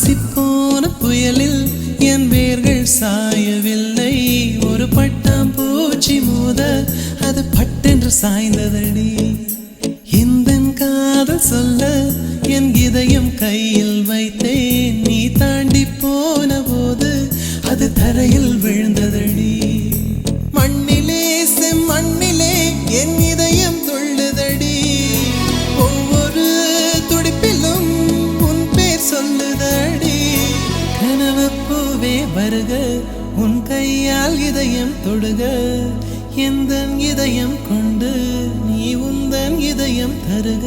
வீசிப்போன புயலில் என் வேர்கள் சாயவில்லை. ஒரு பட்டாம்பூச்சி மோத அது பட்டென்று சாய்ந்ததடி. இந்த காதல் சொல்ல என் இதயம் கையில் வைத்தேன். நீ தாண்டி போன போது அது தரையில் விழுந்ததடி. மண்ணிலே செம்மண்ணிலே என் இதயம் துள்ளுதடி. ஒவ்வொரு துடிப்பிலும் உன் பேர் சொல்லுதடி. கனவு பூவே வருக, உன் கையால் இதயம் தொடுக. எந்தன் இதயம் கொண்டு நீ உந்தன் இதயம் தருக.